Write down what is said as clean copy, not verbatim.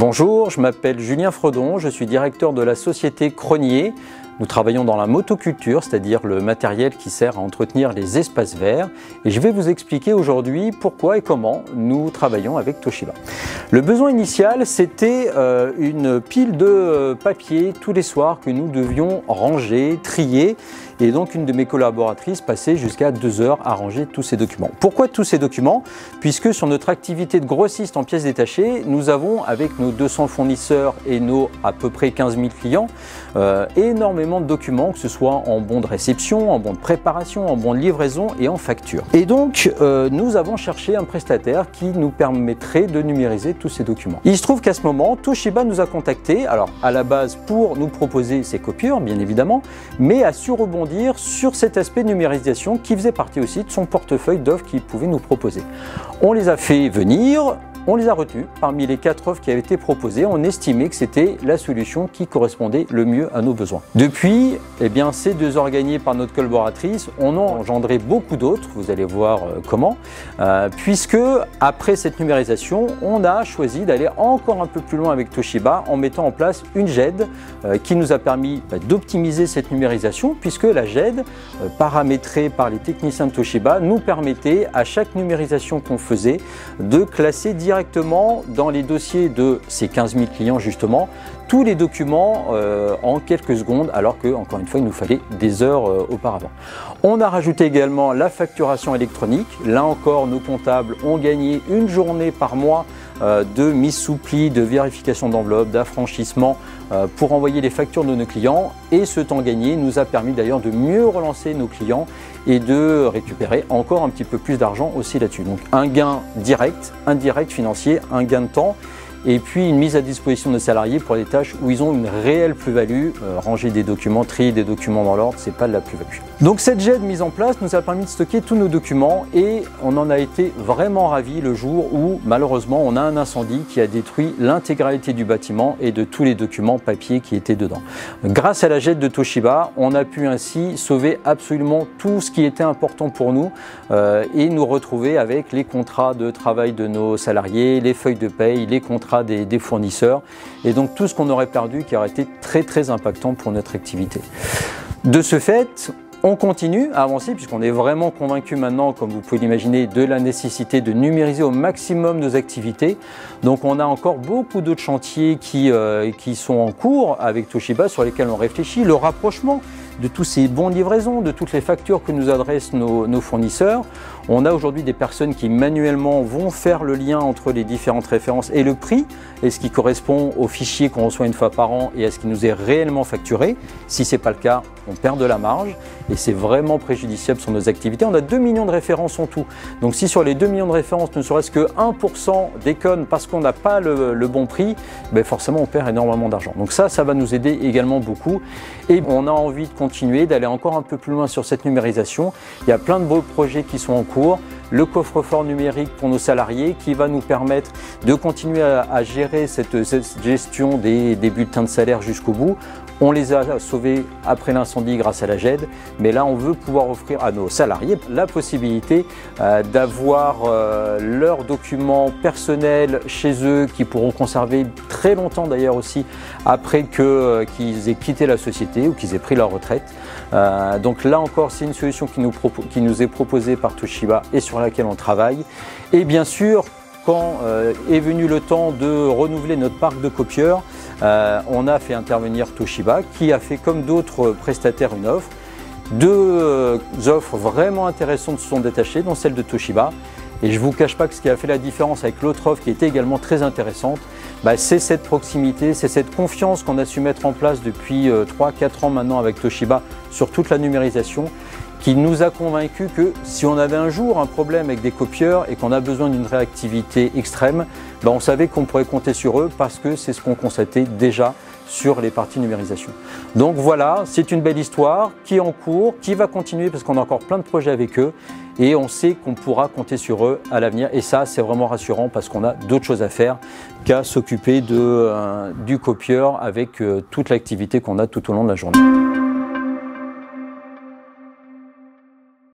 Bonjour, je m'appelle Julien Fredon, je suis directeur de la société Cronier. Nous travaillons dans la motoculture, c'est-à-dire le matériel qui sert à entretenir les espaces verts. Et je vais vous expliquer aujourd'hui pourquoi et comment nous travaillons avec Toshiba. Le besoin initial, c'était une pile de papier tous les soirs que nous devions ranger, trier. Et donc une de mes collaboratrices passait jusqu'à 2 heures à ranger tous ces documents. Pourquoi tous ces documents? Puisque sur notre activité de grossiste en pièces détachées, nous avons avec nos 200 fournisseurs et nos à peu près 15 000 clients, énormément de documents, que ce soit en bon de réception, en bon de préparation, en bon de livraison et en facture. Et donc nous avons cherché un prestataire qui nous permettrait de numériser tous ces documents. Il se trouve qu'à ce moment, Toshiba nous a contactés, alors à la base pour nous proposer ces copieurs bien évidemment, mais a su rebondir sur cet aspect numérisation qui faisait partie aussi de son portefeuille d'offres qu'il pouvait nous proposer. On les a fait venir, on les a retenus. Parmi les 4 offres qui avaient été proposées, on estimait que c'était la solution qui correspondait le mieux à nos besoins. Depuis, ces 2 heures gagnées par notre collaboratrice, on a engendré beaucoup d'autres, vous allez voir comment, puisque après cette numérisation, on a choisi d'aller encore un peu plus loin avec Toshiba en mettant en place une GED qui nous a permis d'optimiser cette numérisation, puisque la GED, paramétrée par les techniciens de Toshiba, nous permettait à chaque numérisation qu'on faisait de classer directement dans les dossiers de ces 15 000 clients justement tous les documents en quelques secondes, alors que encore une fois il nous fallait des heures auparavant. On a rajouté également la facturation électronique. Là encore, nos comptables ont gagné une journée par mois de mise sous pli, de vérification d'enveloppe, d'affranchissement pour envoyer les factures de nos clients, et ce temps gagné nous a permis d'ailleurs de mieux relancer nos clients et de récupérer encore un petit peu plus d'argent aussi là-dessus. Donc un gain direct, indirect financier, un gain de temps, et puis une mise à disposition de nos salariés pour les tâches où ils ont une réelle plus-value. Ranger des documents, trier des documents dans l'ordre, c'est pas de la plus-value. Donc cette GED mise en place nous a permis de stocker tous nos documents, et on en a été vraiment ravis le jour où malheureusement on a un incendie qui a détruit l'intégralité du bâtiment et de tous les documents papier qui étaient dedans. Grâce à la GED de Toshiba, on a pu ainsi sauver absolument tout ce qui était important pour nous et nous retrouver avec les contrats de travail de nos salariés, les feuilles de paye, les contrats des fournisseurs, et donc tout ce qu'on aurait perdu qui aurait été très impactant pour notre activité. De ce fait, on continue à avancer puisqu'on est vraiment convaincu maintenant, comme vous pouvez l'imaginer, de la nécessité de numériser au maximum nos activités. Donc on a encore beaucoup d'autres chantiers qui sont en cours avec Toshiba, sur lesquels on réfléchit. Le rapprochement de tous ces bons de livraison, de toutes les factures que nous adressent nos fournisseurs. On a aujourd'hui des personnes qui manuellement vont faire le lien entre les différentes références et le prix, et ce qui correspond au fichier qu'on reçoit une fois par an et à ce qui nous est réellement facturé. Si ce n'est pas le cas, on perd de la marge et c'est vraiment préjudiciable sur nos activités. On a 2 millions de références en tout. Donc si sur les 2 millions de références, ne serait-ce que 1% déconne parce qu'on n'a pas le bon prix, forcément on perd énormément d'argent. Donc ça va nous aider également beaucoup. Et on a envie de continuer, d'aller encore un peu plus loin sur cette numérisation. Il y a plein de beaux projets qui sont en cours. Le coffre-fort numérique pour nos salariés qui va nous permettre de continuer à gérer cette gestion des bulletins de salaire jusqu'au bout. On les a sauvés après l'incendie grâce à la GED, mais là on veut pouvoir offrir à nos salariés la possibilité d'avoir leurs documents personnels chez eux, qui pourront conserver très longtemps d'ailleurs aussi après qu'ils aient quitté la société ou qu'ils aient pris leur retraite. Donc là encore, c'est une solution qui nous est proposée par Toshiba et sur laquelle on travaille. Et bien sûr, quand est venu le temps de renouveler notre parc de copieurs, on a fait intervenir Toshiba, qui a fait comme d'autres prestataires une offre. 2 offres vraiment intéressantes se sont détachées, dont celle de Toshiba. Et je ne vous cache pas que ce qui a fait la différence avec l'autre offre qui était également très intéressante, c'est cette proximité, c'est cette confiance qu'on a su mettre en place depuis 3-4 ans maintenant avec Toshiba sur toute la numérisation, qui nous a convaincus que si on avait un jour un problème avec des copieurs et qu'on a besoin d'une réactivité extrême, on savait qu'on pourrait compter sur eux parce que c'est ce qu'on constatait déjà sur les parties numérisation. Donc voilà, c'est une belle histoire qui est en cours, qui va continuer parce qu'on a encore plein de projets avec eux et on sait qu'on pourra compter sur eux à l'avenir, et ça c'est vraiment rassurant parce qu'on a d'autres choses à faire qu'à s'occuper du copieur avec toute l'activité qu'on a tout au long de la journée.